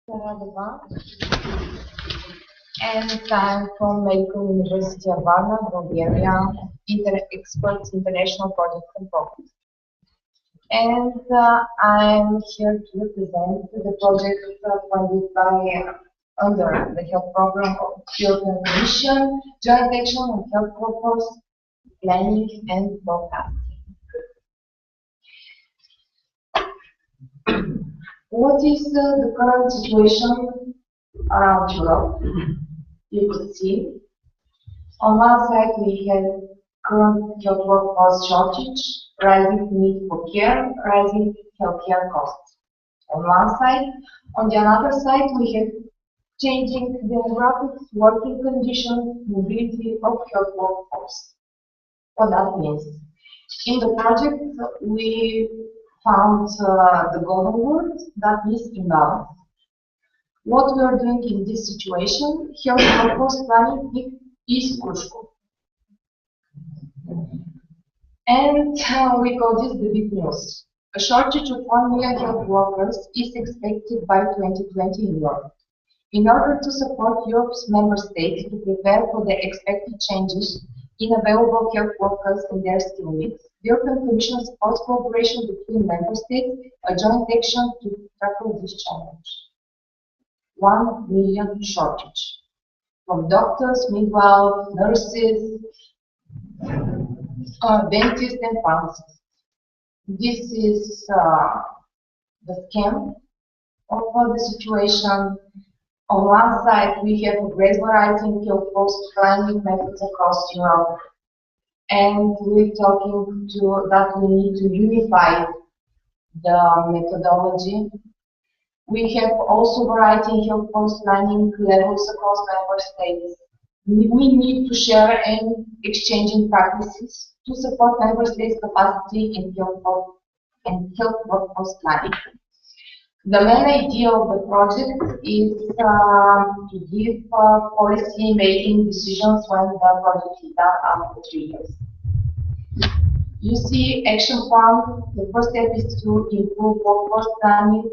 Radova, and I'm from Medical University of Varna, Bulgaria, Experts International Project and Programs. And I'm here to represent the project funded by under the health program of European Commission, Joint Action on Health Workforce Planning and Forecasting. What is the current situation around Europe? You could see. On one side, we have current health workforce shortage, rising need for care, rising healthcare costs. On one side. On the other side, we have changing demographics, working conditions, mobility of health workforce. What that means? In the project, we found the golden word, that is imbalance. What we are doing in this situation, health workforce planning is crucial. And we call this the big news. A shortage of 1 million health workers is expected by 2020 in Europe. In order to support Europe's member states to prepare for the expected changes in available health workers and their skill needs, the European Commission supports cooperation between member states, a joint action to tackle this challenge. 1 million shortage from doctors, midwives, nurses, dentists and pharmacists. This is the scheme of the situation. On one side, we have a great variety in health force planning methods across Europe, and we're talking to that we need to unify the methodology. We have also variety in health force planning levels across member states. We need to share and exchanging practices to support member states' capacity in health workforce planning. The main idea of the project is to give policy making decisions when the project is done after 3 years. You see action plan. The first step is to improve workforce planning.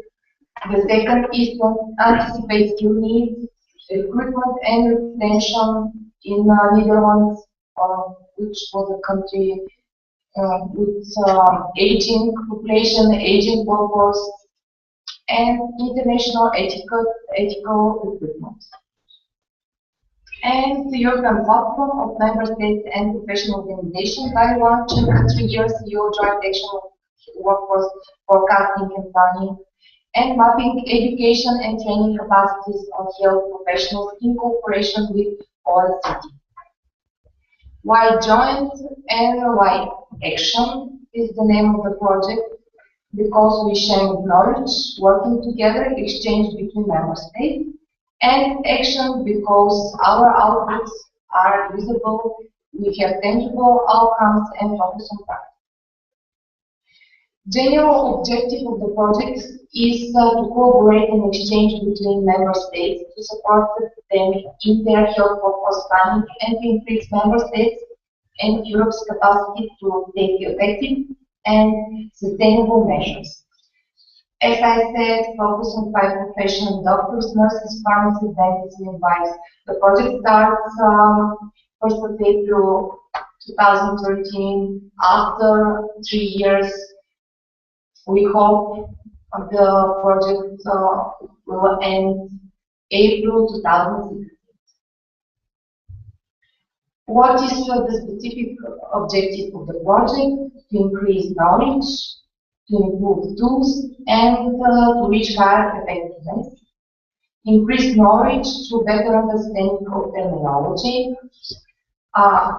The second is to anticipate skill needs, recruitment and retention in Netherlands, which was a country with aging population, aging workforce, and international ethical recruitment. And the European platform of member states and professional organizations by launching a 3-year CEO joint action of workforce forecasting and planning, and mapping education and training capacities of health professionals in cooperation with OECD. Why joint and why action is the name of the project? Because we share knowledge, working together, exchange between member states, and action because our outputs are visible, we have tangible outcomes and focus on practice. General objective of the project is to cooperate and exchange between member states to support them in their health workforce planning and to increase member states and Europe's capacity to take effective and sustainable measures. As I said, focus on 5 professions: doctors, nurses, pharmacists, dentists, and midwives. The project starts 1st of April 2013. After 3 years, we hope the project will end April 2016. What is the specific objective of the project? To increase knowledge, to improve tools, and to reach higher effectiveness. Increase knowledge through better understanding of terminology.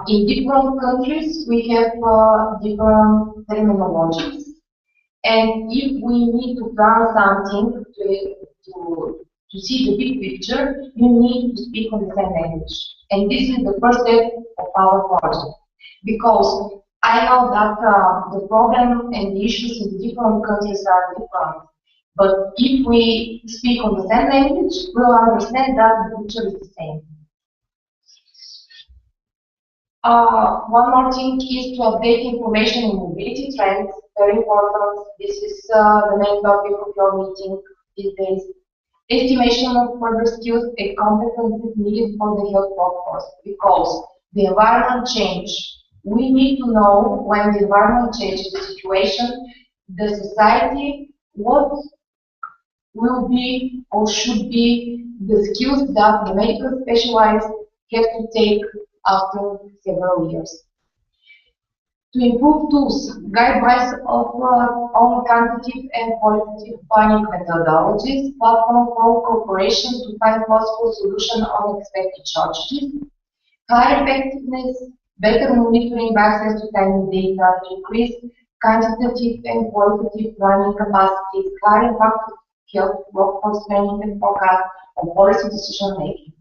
In different countries, we have different terminologies. And if we need to plan something to see the big picture, you need to speak on the same language. And this is the first step of our project. Because I know that the problem and the issues in different countries are different. But if we speak on the same language, we'll understand that the picture is the same. One more thing is to update information in mobility trends. Very important. This is the main topic of your meeting these days. Estimation of further skills and competencies needed for the health workforce, because the environment change. We need to know when the environment changes the situation, the society, what will be or should be the skills that the medical specialists have to take after several years. To improve tools, guidelines of on quantitative and qualitative planning methodologies, platform for cooperation to find possible solution on expected shortages, higher effectiveness, better monitoring access to timely data to increase quantitative and qualitative planning capacities, higher impact health workforce planning and forecast on policy decision making.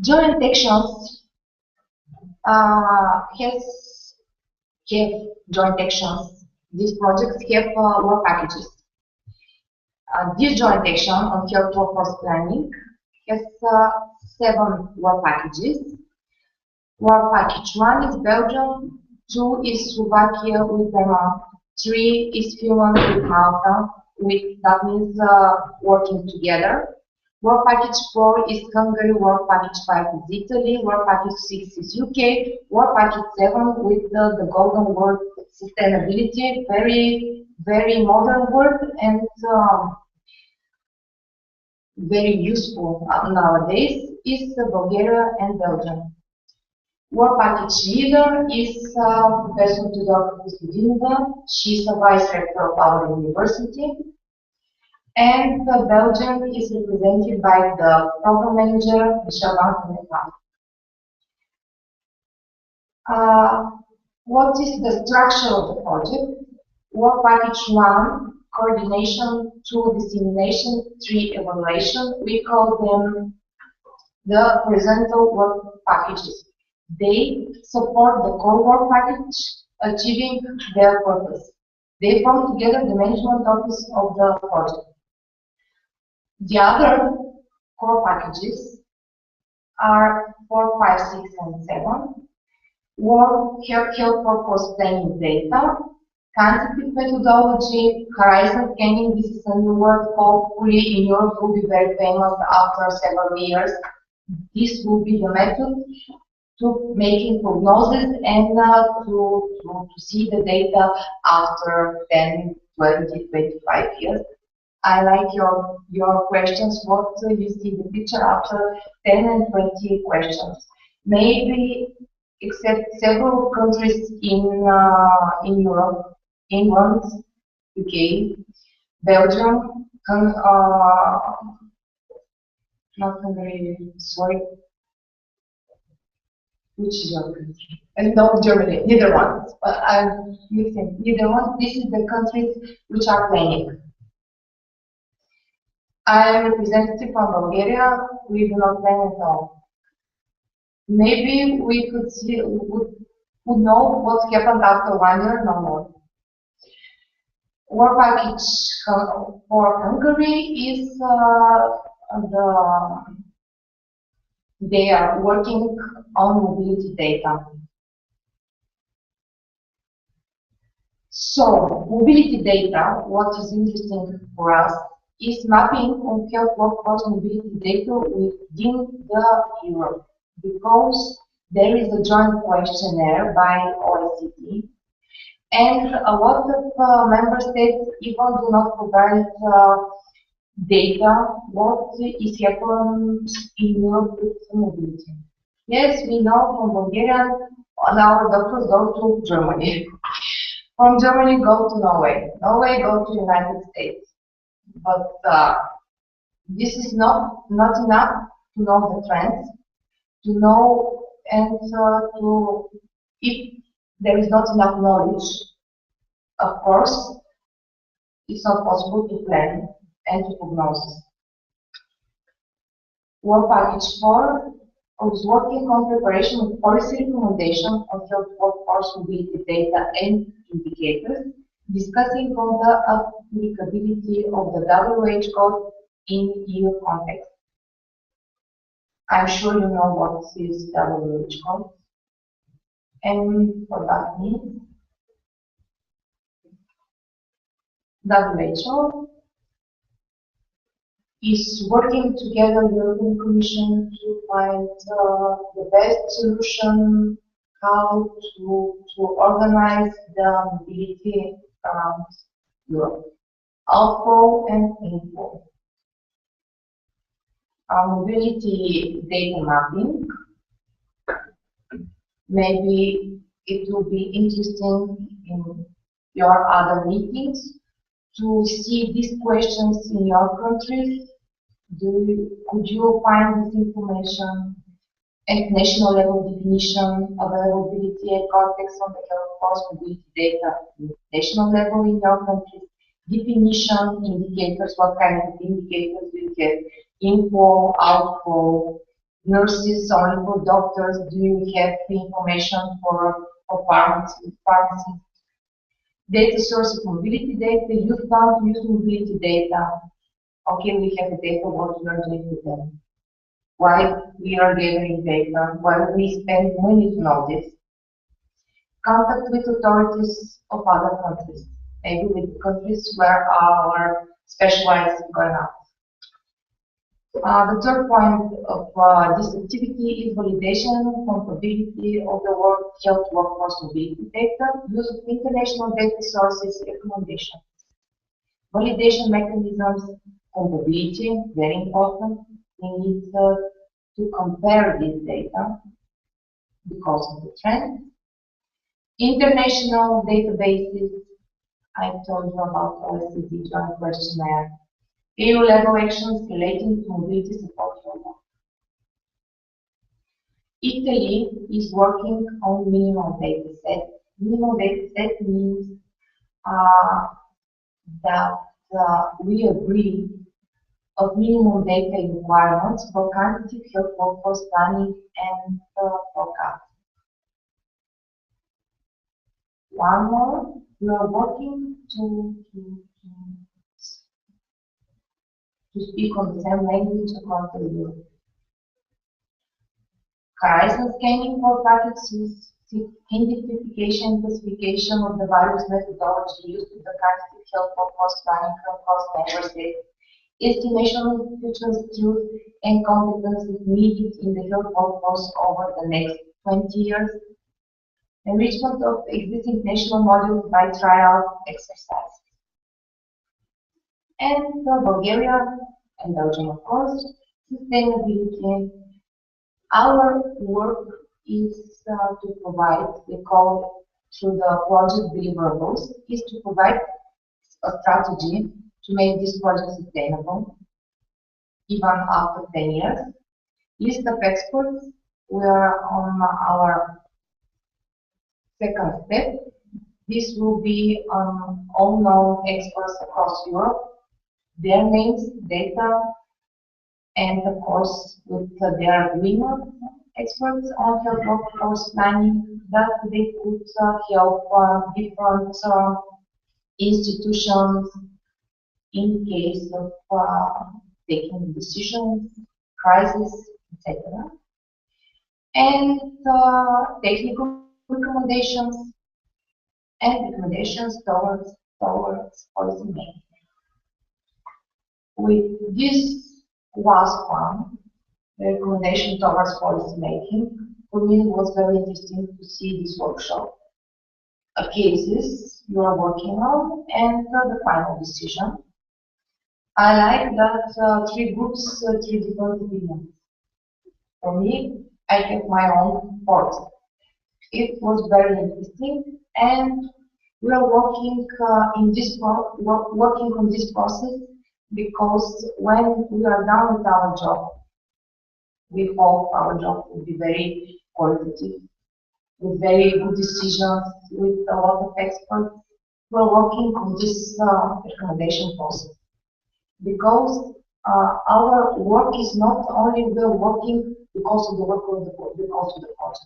Joint actions have joint actions. These projects have work packages. This joint action on health workforce planning has 7 work packages. Work package 1 is Belgium, 2 is Slovakia with Denmark, 3 is Finland with Malta, that means working together. Work package 4 is Hungary, work package 5 is Italy, work package 6 is UK, work package 7 with the golden word sustainability, very modern word and very useful nowadays, is Bulgaria and Belgium. Work package leader is Professor Tudor Kostadinova. She's the vice rector of our university. And Belgium is represented by the program manager, Michel Van Keulen. What is the structure of the project? Work package 1, coordination, 2, dissemination, 3, evaluation. We call them the horizontal work packages. They support the core work package achieving their purpose. They form together the management office of the project. The other core packages are 4, 5, 6, and 7. Health workforce planning data, quantitative methodology, horizon scanning. This is a new word, hopefully in Europe will be very famous after several years. This will be the method to making prognosis and to see the data after 10, 20, 25 years. I like your questions, what you see the picture after 10 and 20 questions. Maybe except several countries in Europe, England, UK, Belgium, not Hungary, sorry. Which is your country? And not Germany, neither one. But I'm mixing neither one. This is the countries which are planning. I am representative from Bulgaria. We do not plan at all. Maybe we could see, would know what happened after 1 year, no more. Work package for Hungary is they are working on mobility data. So, mobility data, what is interesting for us, is mapping on health workforce mobility data within the Europe, because there is a joint questionnaire by OECD, and a lot of member states even do not provide data what is happening in Europe with mobility. Yes, we know from Bulgaria, our doctors go to Germany. From Germany, go to Norway. Norway, go to United States. But this is not enough to know the trends, to know and if there is not enough knowledge, of course, it's not possible to plan and to prognose. Work package 4 is working on preparation of policy recommendation on health workforce mobility data and indicators, discussing on the applicability of the WHO code in EU context. I'm sure you know what is WHO code and what that means. WHO is working together with the European Commission to find the best solution how to organize the mobility around Europe, outflow and inflow. Mobility data mapping. Maybe it will be interesting in your other meetings to see these questions in your countries. Could you find this information at national level definition, availability and context on the health cost mobility data at national level in your countries, definition, indicators, what kind of indicators do you have, inflow, outflow, nurses, only for doctors, do you have information for pharmacy, data source of mobility data, youth bound use mobility data. Okay, we have the data, what we are doing with them. Why we are gathering data, why we spend money to know this. Contact with authorities of other countries, maybe with countries where our specialized going out. The third point of this activity is validation and comparability of the World Health Workforce Mobility data, use of international data sources, recommendations. Validation mechanisms, comparability, very important. We need to compare this data because of the trend. International databases, I told you about OECD Joint Questionnaire. EU level actions relating to mobility support program. Italy is working on minimum data set. Minimum data set means that we agree of minimum data requirements for quantitative health workforce planning and forecast. One more, we are working to speak on the same language across the Europe. Horizon scanning for packets identification and classification of the various methodology used in the quantitative health workforce planning across member states. Estimation of future skills and competences needed in the health workforce over the next 20 years. Enrichment of existing national modules by trial exercise. And Bulgaria and Belgium, of course, sustainability. Our work is to provide, we call through the project deliverables, is to provide a strategy to make this project sustainable, even after 10 years. List of experts, we are on our second step. This will be all known experts across Europe, their names, data, and of course with their agreement, experts on health workforce planning that they could help different institutions in case of taking decisions, crisis, etc. And technical recommendations and recommendations towards policy making. With this last one, the recommendation towards policy making, for me it was very interesting to see this workshop. Cases you are working on and the final decision. I like that three groups, three different opinions. For me, I have my own thoughts. It was very interesting, and we are working working on this process because when we are done with our job, we hope our job will be very qualitative, with very good decisions, with a lot of experts. We are working on this recommendation process because our work is not only we are working because of the work of the project.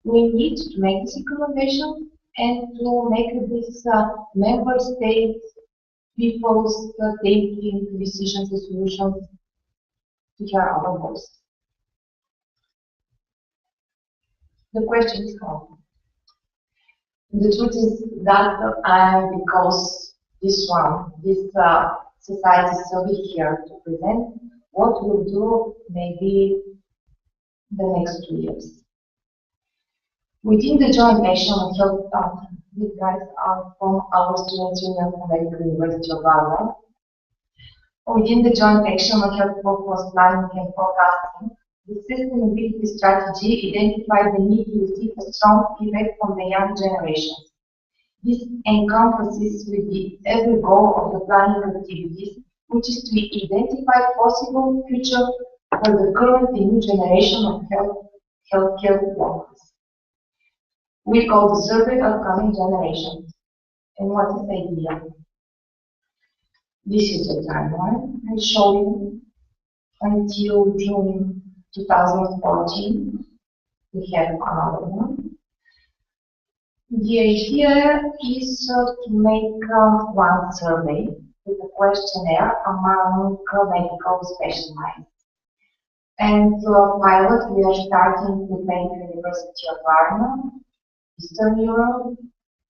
We need to make this recommendation and to make this member states, people's taking decisions and solutions to hear our voice. The question is how? The truth is that because this society survey here to present what we'll do maybe the next 2 years. Within the joint action of health, these guys are from our students' union from Medical University of Varna. Within the joint action of health workforce planning and forecasting, the sustainability strategy identified the need to receive a strong feedback from the young generations. This encompasses with the every goal of the planning activities, which is to identify possible future for the current and new generation of healthcare workers. We call the survey upcoming generations. And what is the idea? This is the timeline I show you until June 2014. We have another one. The idea is to make one survey with a questionnaire among medical specialists. And to a pilot, we are starting with Medical University of Varna, Eastern Europe,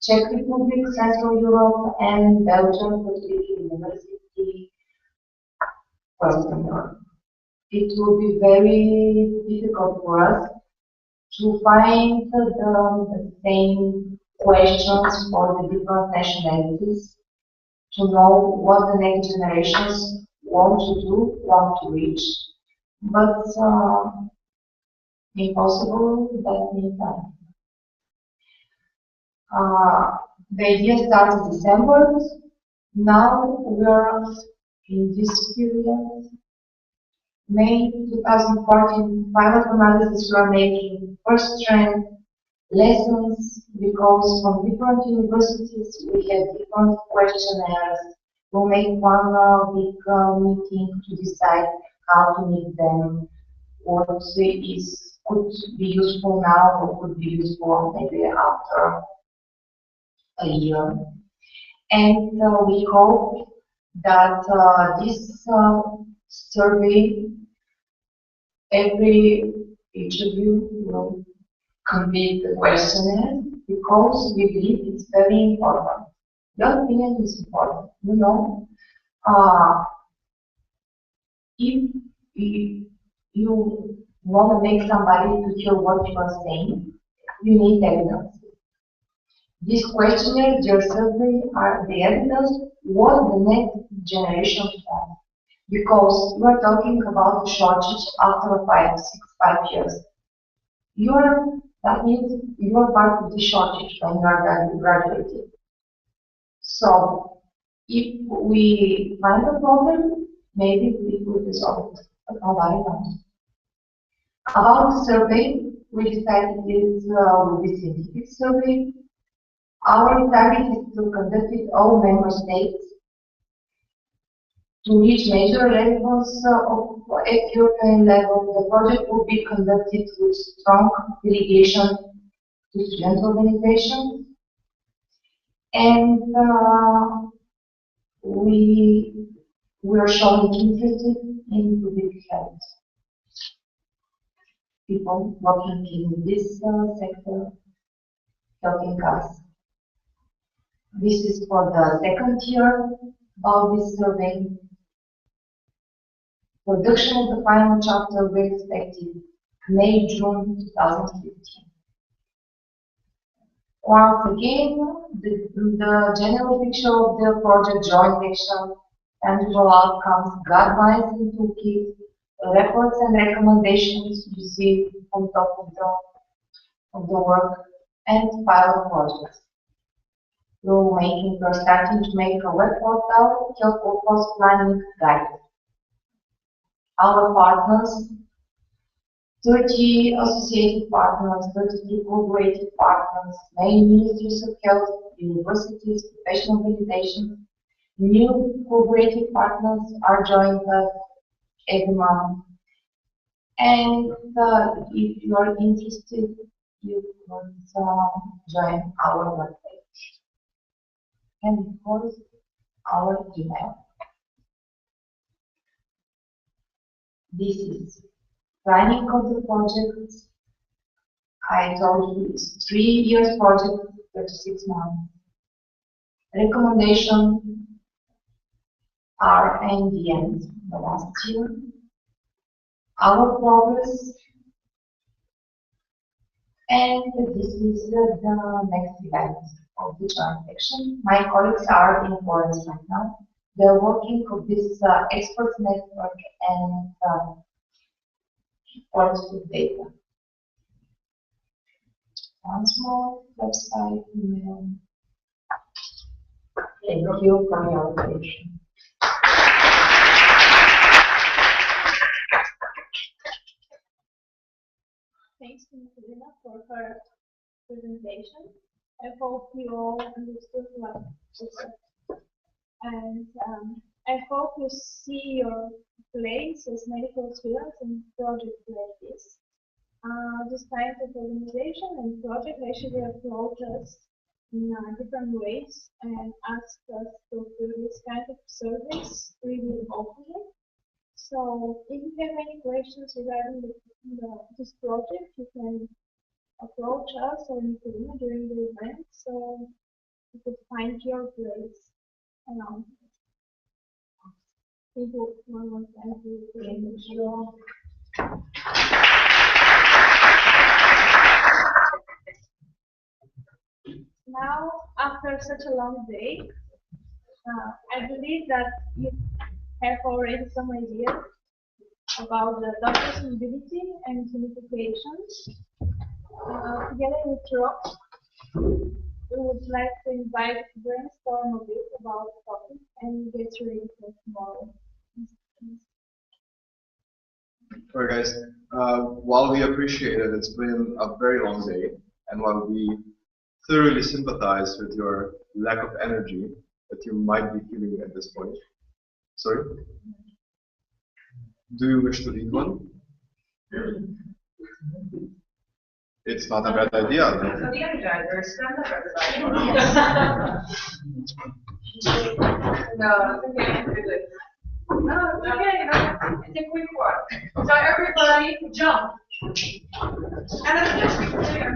Czech Republic, Central Europe, and Belgium Catholic University, Western Europe. It will be very difficult for us to find the same questions for the different nationalities, to know what the next generations want to do, want to reach, but impossible that meantime. The idea started December. Now we are in this period. May 2014 pilot analysis, we are making first trend lessons because from different universities we have different questionnaires. We'll make one big meeting to decide how to meet them, what could be useful now, what could be useful maybe after a year. And we hope that this survey, each of you will complete the questionnaire because we believe it's very important. Your opinion is important. You know, if you want to make somebody to hear what you are saying, you need evidence. These questionnaires, your survey, are the evidence what the next generation wants. Because we are talking about the shortage after 5 years. That means you are part of the shortage when you are graduated. So, if we find a problem, maybe we will resolve it, but nobody knows. About the survey, we decided it will be a scientific survey. Our target is to conduct it all member states to reach major levels at European level. The project will be conducted with strong delegation to student organizations, and we are showing interest in public health. People working in this sector helping us. This is for the second year of this survey. Production of the final chapter we expected May-June 2015. Once again, the general picture of the project, joint action, tangible outcomes, guidelines and toolkit, reports and recommendations you see on top of the work, and pilot projects. We're starting to make a web portal, health workforce planning guide. Our partners, 30 associated partners, 33 cooperative partners, main ministries of health, universities, professional organizations. New cooperative partners are joining us every month. And if you are interested, you could join our webpage. And of course, our email. This is planning of the project. I told you it's 3 years project, 36 months. Recommendations are in the end, the last year. Our progress, and this is the next event of the joint section. My colleagues are in Florence right now. They're working with this experts network and works with data. Once more, website, email. Thank you for your attention. Thanks to Marina for her presentation. I hope you all understood what she said. And I hope you see your place as medical students in projects like this. This kind of organization and project actually approach us in different ways and ask us to do this kind of service really openly. So if you have any questions regarding this project, you can approach us or Nicolina during the event, so you could find your place around. Thank you one more time for your presentation. Now, after such a long day, I believe that you have already some ideas about the doctor's mobility and unifications. Together with Rob, we would like to invite to brainstorm a bit about the topic and get ready for tomorrow. Alright guys, while we appreciate it, it's been a very long day, and while we thoroughly sympathize with your lack of energy that you might be feeling at this point. Sorry? Do you wish to lead one? It's not a bad idea. So the energizer, stand up everybody. No, it's okay, do this. No, it's okay, no, it's a quick one. So everybody jump. And it's just clear.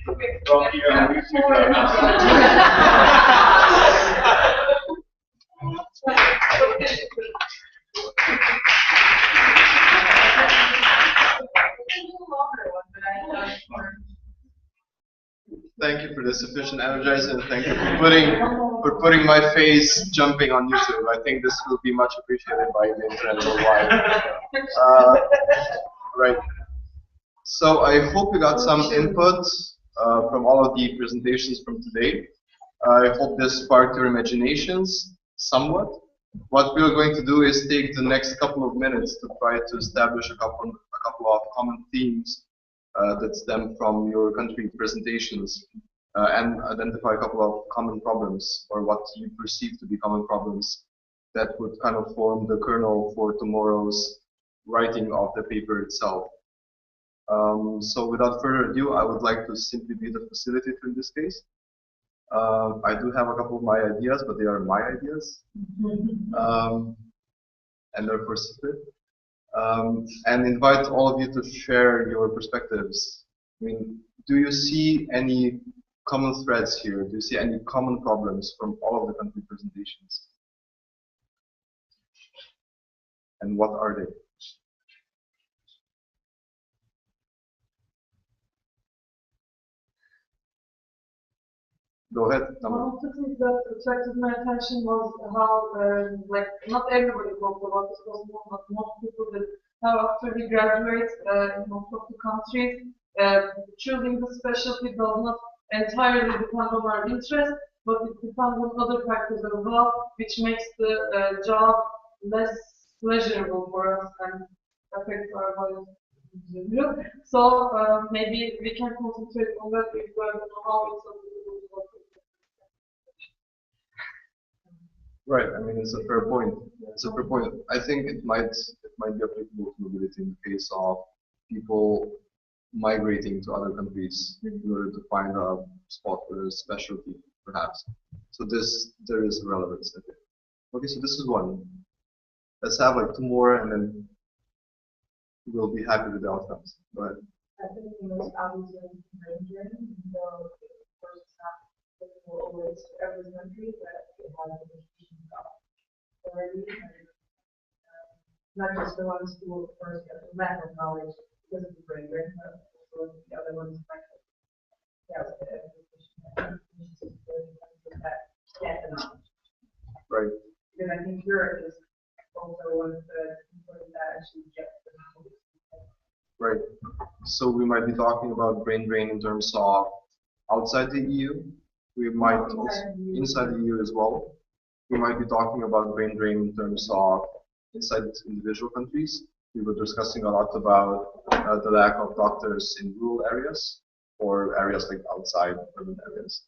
Okay. Thank you for the sufficient energizer, and thank you for putting my face jumping on YouTube. I think this will be much appreciated by the internet worldwide. Right. So I hope you got some input from all of the presentations from today. I hope this sparked your imaginations somewhat. What we're going to do is take the next couple of minutes to try to establish a couple of common themes that stem from your country presentations and identify a couple of common problems, or what you perceive to be common problems, that would kind of form the kernel for tomorrow's writing of the paper itself. So without further ado, I would like to simply be the facilitator in this case. I do have a couple of my ideas, but they are my ideas, and therefore secret. And invite all of you to share your perspectives. I mean, do you see any common threads here? Do you see any common problems from all of the country presentations? And what are they? Go ahead. One of the things that attracted my attention was how, like, not everybody talked about this possible, but most people did. How after we graduate in most of the countries, choosing the specialty does not entirely depend on our interest, but it depends on other factors as well, which makes the job less pleasurable for us and affects our lives. So maybe we can concentrate on that if we don't know how it's applicable to work. Right. I mean, it's a fair point. It's a fair point. I think it might be applicable to mobility in the case of people migrating to other countries in order to find a spot or a specialty, perhaps. So there is relevance, I think. Okay, so this is one. Let's have like two more, and then we'll be happy with the outcomes. Go ahead. I think the most obvious is brain drain. So, first, applicable always to every country, but it has a definition already. Not just the ones who, of course, have the lack of knowledge because of the brain drain, but also the other ones like Right. because I think Europe is also one of the important that actually gets the knowledge. Right. So we might be talking about brain drain in terms of outside the EU. We might also, inside the EU as well. We might be talking about brain drain in terms of inside individual countries. We were discussing a lot about the lack of doctors in rural areas or areas like outside urban areas.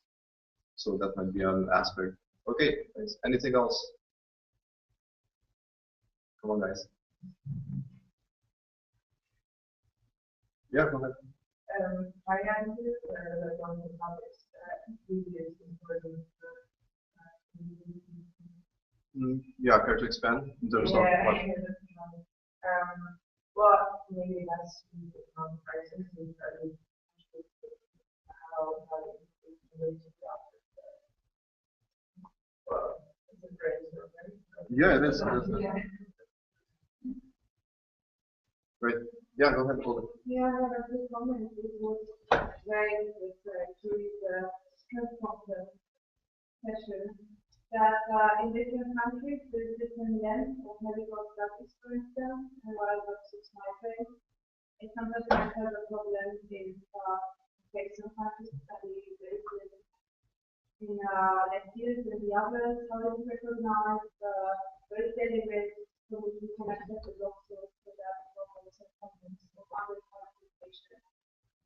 So that might be an aspect. Okay, thanks. Anything else? Come on, guys. Yeah, go ahead. Finances are one of the topics that really is important. Yeah, care to expand in terms of what? Well, maybe that's the prices and how it relates to the office. Well, it's a brainstorm, right? Yeah, it is. Yeah. Great. Yeah, go ahead, Paul. Yeah, I have a quick comment. It was very actually the strength of the session that in different countries there's different lengths of medical studies, for instance, and while versus migraine. And sometimes I have a problem in some countries study in lectures and the others, how to recognize very deliberate solution connected is also to that problems and problems of other qualification.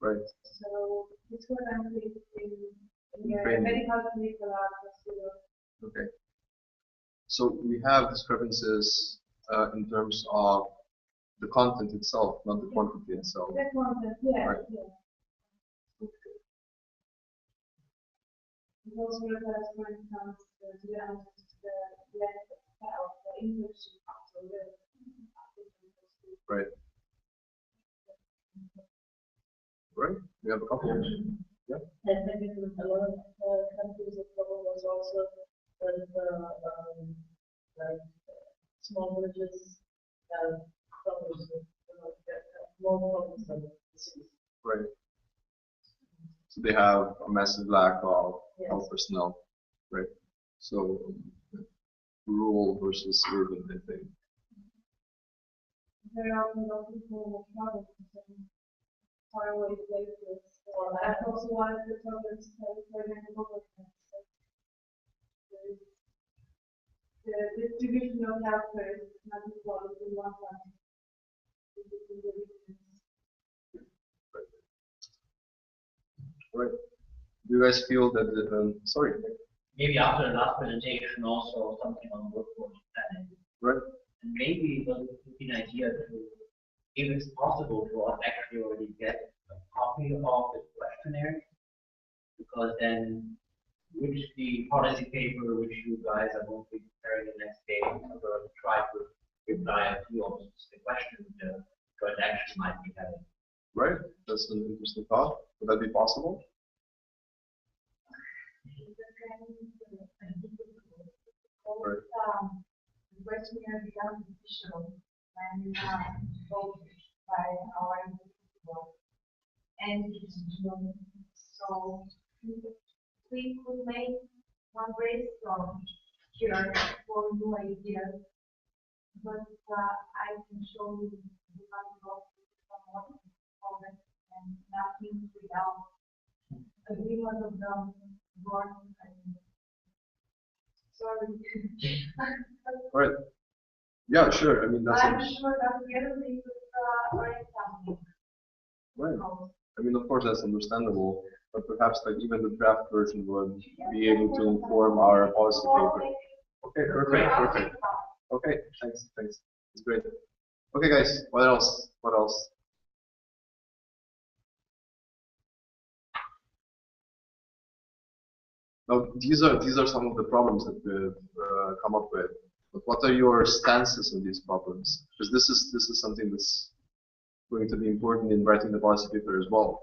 Right. So discrepancies in Training. medical curricula. Okay. So we have discrepancies in terms of the content itself, not the quantity itself. The content, yeah, Right. yeah. It also refers, for instance, to the length of the English so Right. Right. We have a couple. Yeah. And maybe in a lot of countries, the problem was also with like small villages and problems with more problems than the cities. Right. So they have a massive lack of Yes. health personnel. Right. So rural versus urban, I think. Very often those people will travel to far away places. Or that's also one of the problems for example, the distribution of healthcare is not equal in one country. Right. Do you guys feel that sorry. Maybe after the last presentation also something on workforce planning. Right. And maybe it would be an idea to, if it's possible, to actually already get a copy of the questionnaire, because then which the policy paper which you guys are going to be preparing the next day are going to try to reply to all the questions the joint action might be having. Right. That's an interesting thought. Would that be possible? Right. The questionnaire becomes official when voted by our individual and institutional. So we could make one brainstorm here for new ideas, but I can show you the one someone comment and nothing without agreement of the board. Sorry. Right. Yeah, sure. I mean, that's I'm sure that the other thing is already something. right. I mean, of course, that's understandable, but perhaps like even the draft version would be able to inform our policy paper. Okay, perfect, perfect. Okay, thanks, thanks. It's great. Okay, guys, what else? What else? Now, these are some of the problems that we've come up with. But what are your stances on these problems? Because this is something that's going to be important in writing the policy paper as well.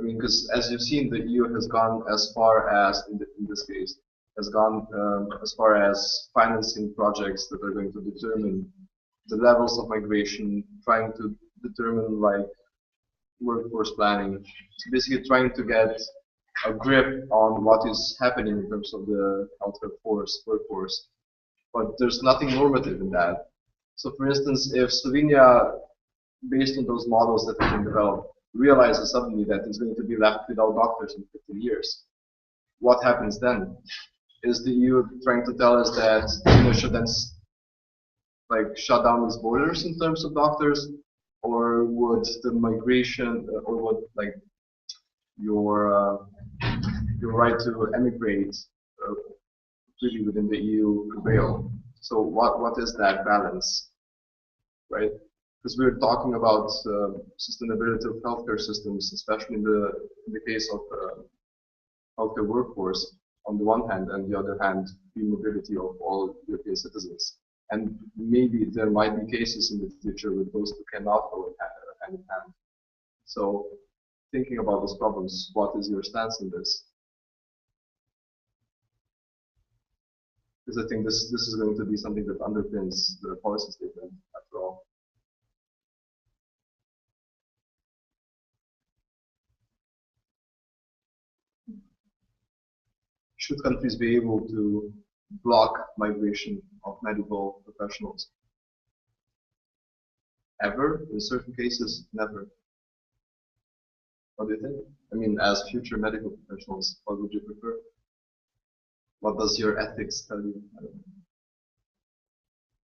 I mean, because as you've seen, the EU has gone as far as, in this case, has gone as far as financing projects that are going to determine the levels of migration, trying to determine like workforce planning. So basically trying to get a grip on what is happening in terms of the healthcare workforce. But there's nothing normative in that. So for instance, if Slovenia, based on those models that have been developed, realizes suddenly that it's going to be left without doctors in 15 years, what happens then? Is the EU trying to tell us that Slovenia should then like shut down its borders in terms of doctors, or would the migration, or would like your right to emigrate really within the EU prevail? So what is that balance, right? Because we're talking about sustainability of healthcare systems, especially in the case of healthcare workforce on the one hand, and the other hand, free mobility of all European citizens. And maybe there might be cases in the future where those two cannot go hand in hand. So thinking about those problems, what is your stance in this? Because I think this is going to be something that underpins the policy statement after all. Should countries be able to block migration of medical professionals? Ever? In certain cases, never. What do you think? I mean, as future medical professionals, what would you prefer? What does your ethics tell you? I don't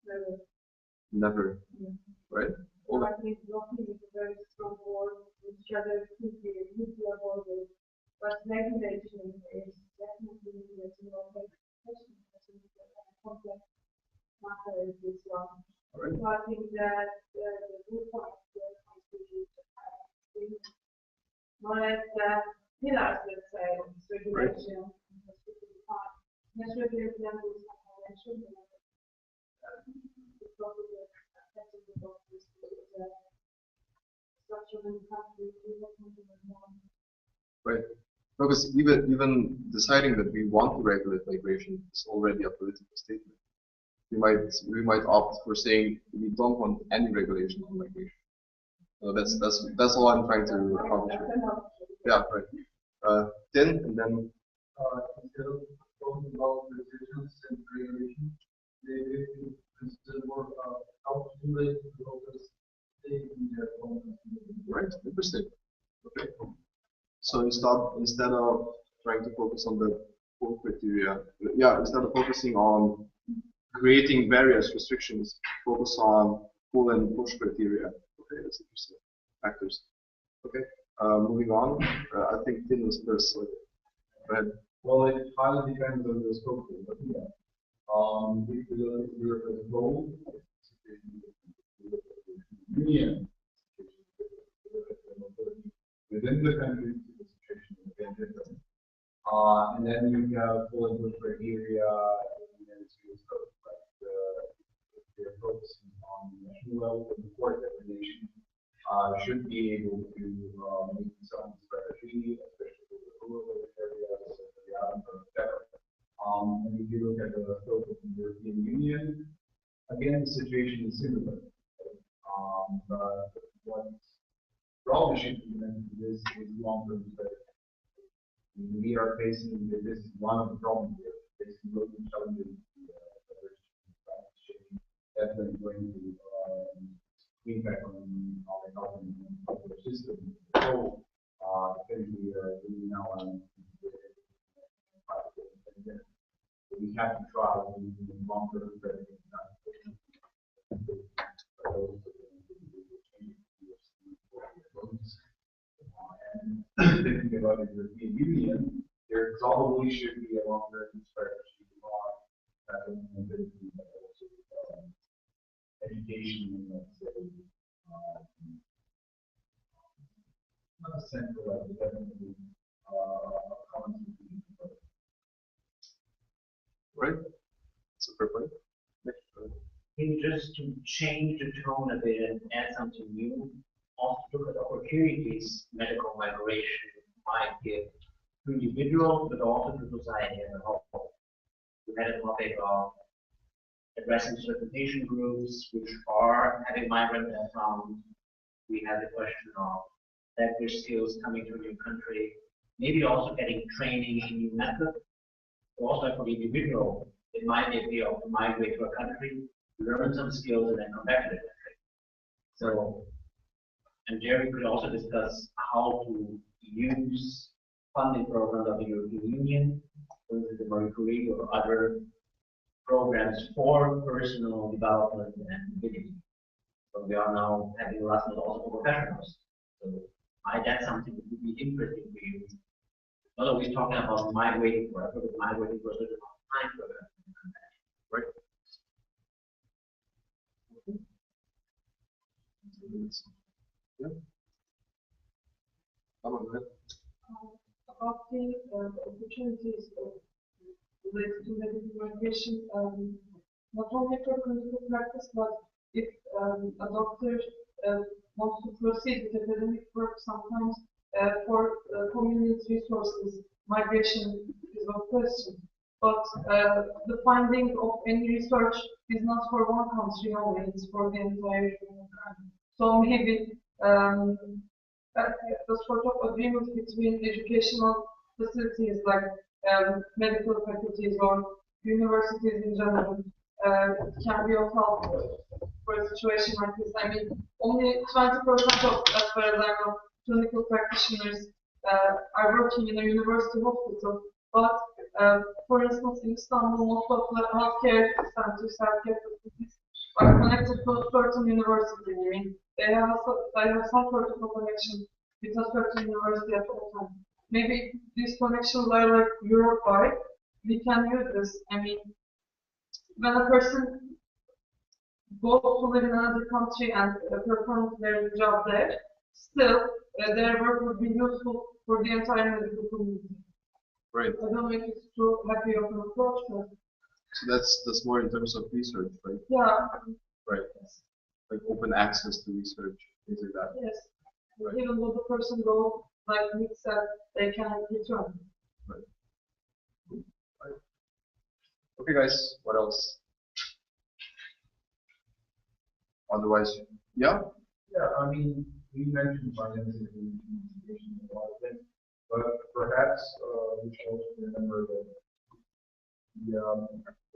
know. Never. Yeah. Right? So I think blocking is a very strong word, which other could be avoided. But regulation is definitely a complex matter is this one. Right. So I think that the good point of the constitution is more like pillars, let's say, of this regulation. Yes, regulation is not convention, but it's also the affecting of this structure in the country, Right. Because even deciding that we want to regulate migration is already a political statement. We might opt for saying we don't want any regulation on migration. So that's all I'm trying to accomplish. Yeah, right. Then and then. Instead of talking about decisions and regulation, they consider more how to stimulate the workers stay in their own. Right. Interesting. Okay. So instead of trying to focus on the pull criteria, instead of focusing on creating various restrictions, focus on pull and push criteria. Okay, that's interesting. Factors. Okay. Moving on. I think Tim was first. So go ahead. Well, it highly depends on the scope we're looking at. If we look at Europe as a whole, Union within the country, the situation is again different. And then you have full and push criteria in the scope. If they're focusing on the national level, the court nation should be able to make some strategy, especially for the rural areas, the islands, or whatever. And if you look at the scope of the European Union, again, the situation is similar. But what probably should be meant for this is long-term strategy. We are facing, this is one of the problems we are facing, local challenges, definitely going to impact on our health and healthcare system. So, things we are doing now on we have to try to do long-term strategy. And thinking about the European Union, there probably should be a long-term strategy on mobility, but also education, let's say, not a central level, definitely a common institution. Right. Super point. Maybe just to change the tone a bit and add something new, also look at opportunities medical migration might give to individuals, but also to society as a whole. We had a topic of addressing certain patient groups which are having migrant background. We had the question of language skills coming to a new country, maybe also getting training in new methods. Also for the individual, it might be a deal to migrate to a country, learn some skills, and then come back to the country. So, and Jerry could also discuss how to use funding programs of the European Union, for instance, the Marie Curie or other programs for personal development and mobility. So we are now having Erasmus also for professionals. So that's something that would be interesting for you. Not always talking about migrating forever, but migrating for a certain amount of time for them. Right? Yeah. About the opportunities related to medical migration, not only for clinical practice, but if a doctor wants to proceed with academic work, sometimes for community resources, migration is a question. But the finding of any research is not for one country only, it's for the entire country. So maybe the sort of agreement between educational facilities like medical faculties or universities in general can be of help for a situation like this. I mean, only 20% of, as far as I know, clinical practitioners are working in a university hospital. But for instance, in Istanbul, most of the healthcare centers, healthcare facilities are connected to a certain university. I mean, they have some sort of a connection with a certain university at all times. Maybe these connections are like Europe-wide. We can use this. I mean, when a person goes to live in another country and performs their job there, still their work would be useful for the entire medical community. Right. I don't know if it's too happy of an approach, but so that's more in terms of research, right? yeah. Right. Like open access to research, things like that. Yes. Right. Even though the person goes like Nick said, they can return. Right. Right. Okay, guys. What else? Otherwise, yeah. Yeah, I mean, we mentioned financing and investigation and a lot of things, but perhaps we should also remember that the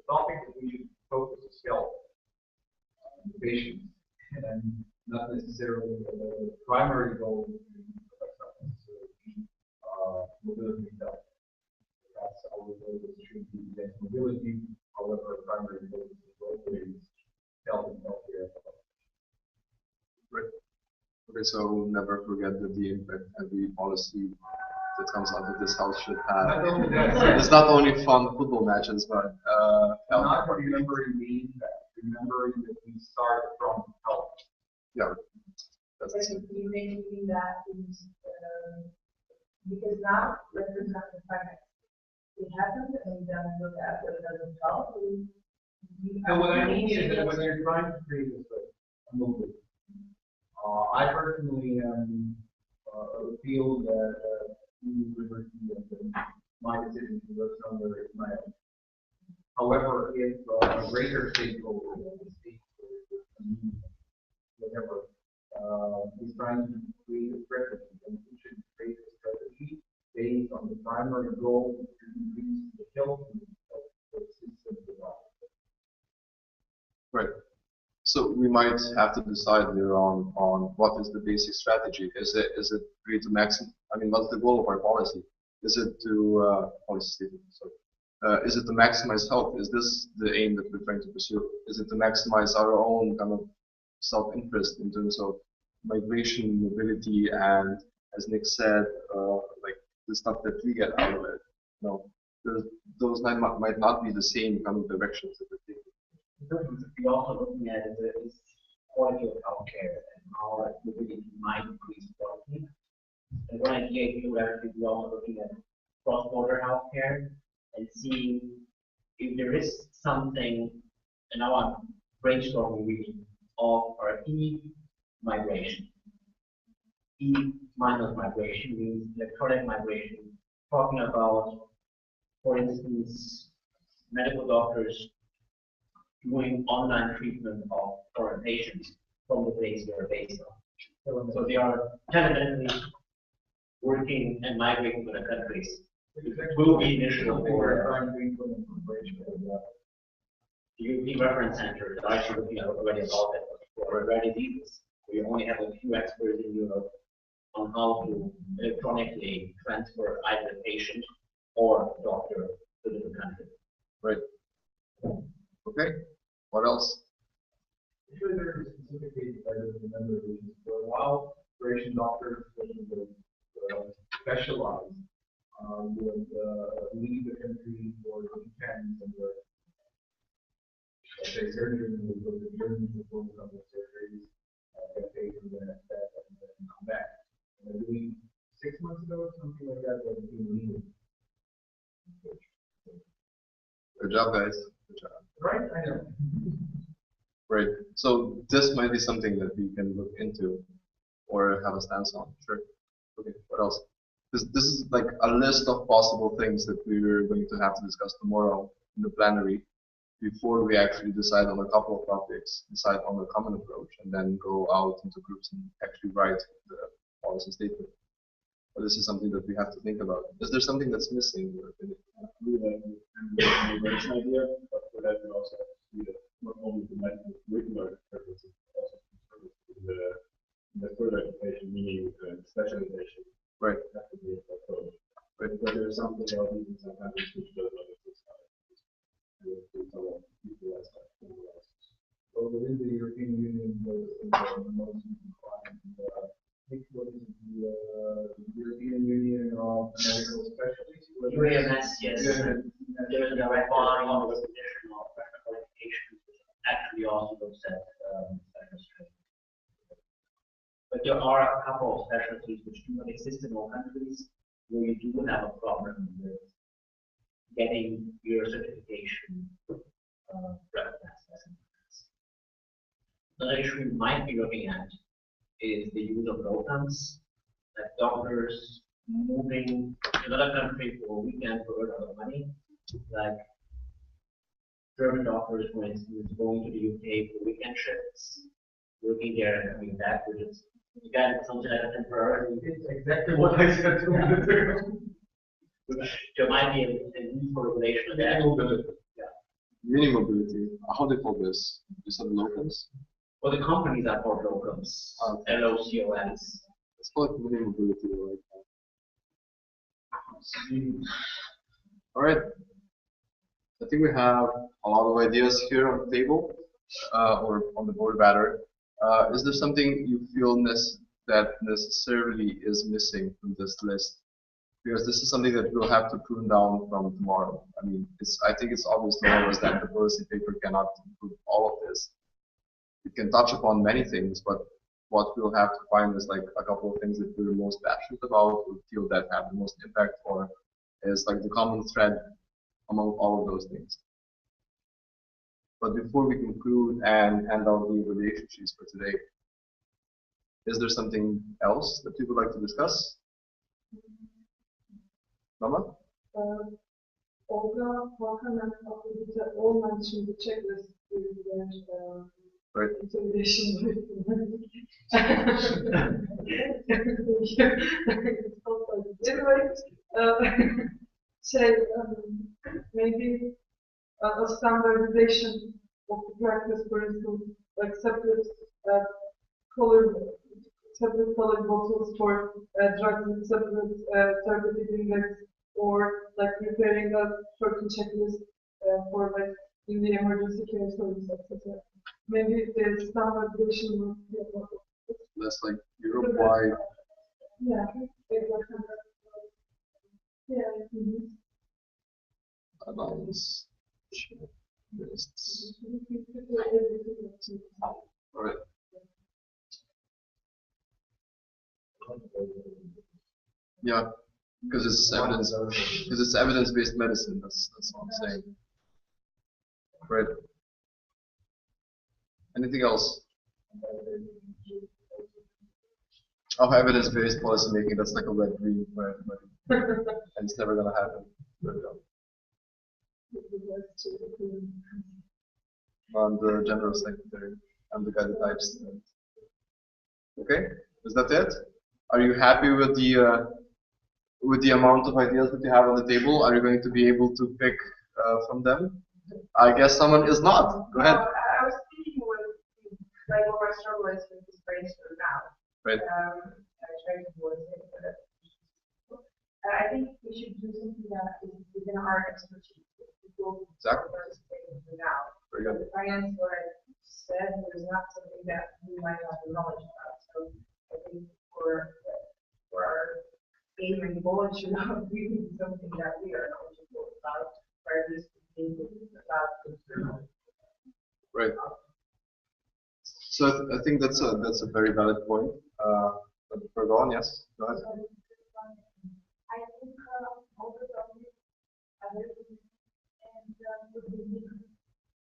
topic that we should focus is health, the patient, and not necessarily the primary goal mobility health. That's our goal is should be against mobility, however, primary goal is always health and healthcare. Right. Okay, so never forget that the impact every policy that comes out of this house should have. It's not only fun football matches, but not remembering means that remembering that we start from health. Yeah, that's the same. You may mean that is because now records have to finance. It happens and then look after it doesn't help. And what I mean is that when you're trying to create a movement, I personally feel that liberty and my decision to go somewhere is my own. However, if a greater stakeholder, the state, whatever, is trying to create a strategy, then we should create a strategy based on the primary goal to increase the health of the system development. Right. So we might have to decide here on what is the basic strategy. Is it really to maximum? I mean, what's the goal of our policy? Is it to policy statement? Is it to maximize health? Is this the aim that we're trying to pursue? Is it to maximize our own kind of self-interest in terms of migration, mobility, and as Nick said, like the stuff that we get out of it? No, those might not be the same kind of directions that we're taking. We're also looking at is quality of healthcare and how mobility might increase quality. And one idea here would actually be also looking at cross-border healthcare and seeing if there is something, and now I'm brainstorming really, of our e-migration. E-minus migration means electronic migration, talking about, for instance, medical doctors doing online treatment of foreign patients from the place they're based on. So they are telemedically working and migrating to the countries. It will be initial for the European reference centers are actually looking at already about that for rare diseases. We only have a few experts in Europe on how to electronically transfer either a patient or a doctor to the country. Right. Okay. What else? Usually there is specific cases I don't remember regions for a while. Operation doctors, especially the specialized, would leave the country for weekends and work. Let's say surgery would go to Germany before a couple of surgeries, get paid for the next step, and then come back. And I believe 6 months ago, something like that was being legal. Good job, guys. Good job. Right? I know. Right. So this might be something that we can look into or have a stance on. Sure. Okay. What else? This is like a list of possible things that we're going to have to discuss tomorrow in the plenary before we actually decide on a couple of topics, decide on a common approach, and then go out into groups and actually write the policy statement. But this is something that we have to think about. Is there something that's missing? Migration idea, but for that we also have to see that not only the medical curricular purposes, but also the further education, meaning specialization. Right. That could be a approach. Right. Because there's something else in some countries which does not exist. So within the European Union, the most what is the European Union of Medical Specialties? UAMS, yes. There's a direct line of additional qualifications, which actually also looks at special training. But there are a couple of specialties which do not exist in all countries, where you do have a problem with getting your certification recognized as an advance. Another issue we might be looking at is the use of locums, like doctors moving to another country for a weekend for a lot of money, like German doctors, for instance, going to the UK for weekend shifts, working there and coming back, which is again something like a temporary. It's exactly what I said to you. Which there might be a need for regulation of that. Mini mobility. How do you call this? You said locums? Well, the companies are called locums, LOCOMs. It's called mini mobility, right? All right. I think we have a lot of ideas here on the table, or on the board rather. Is there something you feel that necessarily is missing from this list? Because this is something that we'll have to prune down from tomorrow. I mean, I think it's obvious to all of us that the policy paper cannot include all of this. It can touch upon many things, but what we'll have to find is like a couple of things that we're most passionate about, we feel that have the most impact for, is like the common thread among all of those things. But before we conclude and hand out the evaluation sheets for today, is there something else that you would like to discuss? Mama? Olga, welcome, and after all mentioned the checklist with the Right. consolidation. Anyway, say maybe a standardization of the practice, for instance, like separate colored bottles for drugs and separate therapeutic index, or like preparing a certain checklist for like in the emergency care service, etc. Maybe the standardization would be a lot of That's like Europe-wide. yeah, exactly. Yeah. Mm-hmm. Allowance lists. All right. Yeah, because it's evidence. Because it's evidence-based medicine. That's what I'm saying. Right. Anything else? of evidence-based policy making. That's like a red green for everybody, and it's never gonna happen. I'm the general secretary. I'm the guy that types. Okay, is that it? Are you happy with the amount of ideas that you have on the table? Are you going to be able to pick from them? I guess someone is not. Go ahead. I was thinking with, like, what my struggle is with this brainstorm now. Right. I tried to voice it, but I think we should do something that is within our expertise. People Exactly. participating now. Very good. The finance, what I said, was not something that we might have the knowledge about. So I think for our aim and goal, it should not be something that we are knowledgeable about, or at least about. Right. So I think that's a very valid point. But go on, yes. Go ahead. I think all the topics are very good and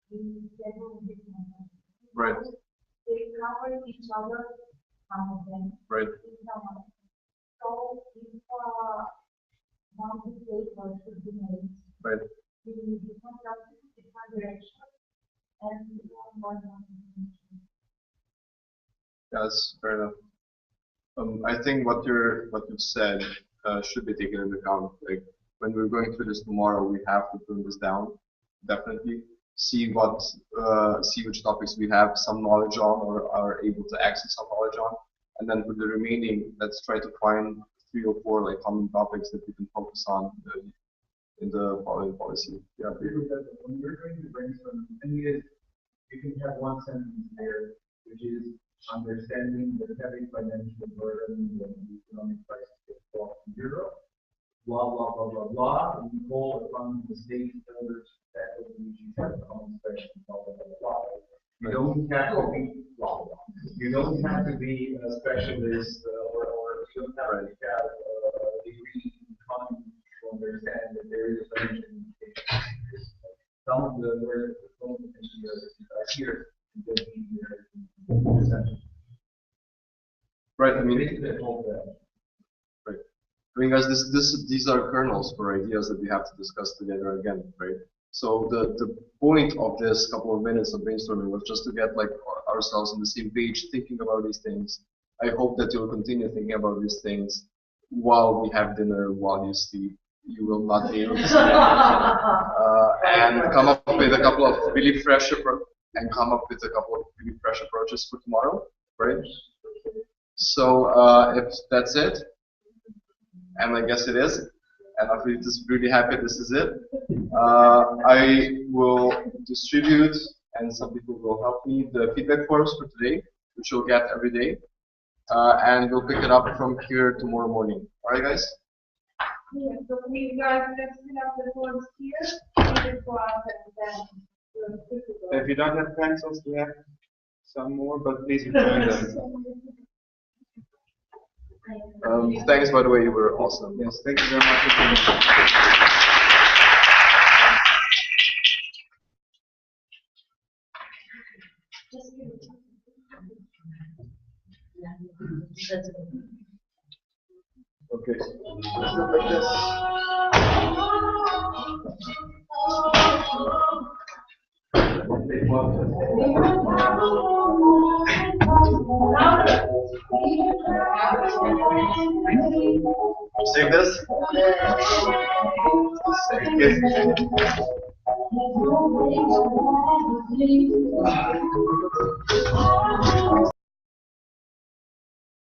in general Right. they cover each other, some of them. Right. So if one paper should be made, Right. in different topics, different direction, and one. That's fair enough. I think what you've said should be taken into account. Like when we're going through this tomorrow, we have to turn this down. Definitely see which topics we have some knowledge on or are able to access some knowledge on, and then for the remaining, let's try to find 3 or 4 like common topics that we can focus on in the following policy. Yeah. When you're doing the brainstorm, the thing is, you can have one sentence there, which is understanding the heavy financial burden when the economic crisis gets brought to Europe, blah, blah, blah, blah, blah, and you call upon the stakeholders that we should have common space, blah, blah, blah, blah. You don't have to be blah, blah. You don't have to be a specialist or you don't have to have a degree in economy to understand that there is a financial implication. Some of the words that the phone engineers are here. Right. I mean, right. I mean, guys, these are kernels for ideas that we have to discuss together again, right? So the point of this couple of minutes of brainstorming was just to get like ourselves on the same page, thinking about these things. I hope that you'll continue thinking about these things while we have dinner, while you sleep. You will not be able to sleep, and come up with a couple of really fresh approaches for tomorrow, right? So if that's it, and I guess it is, and I'm really happy this is it, I will distribute, and some people will help me, the feedback forms for today, which you'll get every day, and we'll pick it up from here tomorrow morning. All right, guys? Yeah, so we guys just fill up the forms here, leave it for us, and then If you don't have pencils, we have some more, but please return them. Thanks, by the way, you were awesome. Yes, thank you very much. Okay. Let's do it like this. Save this. Save this.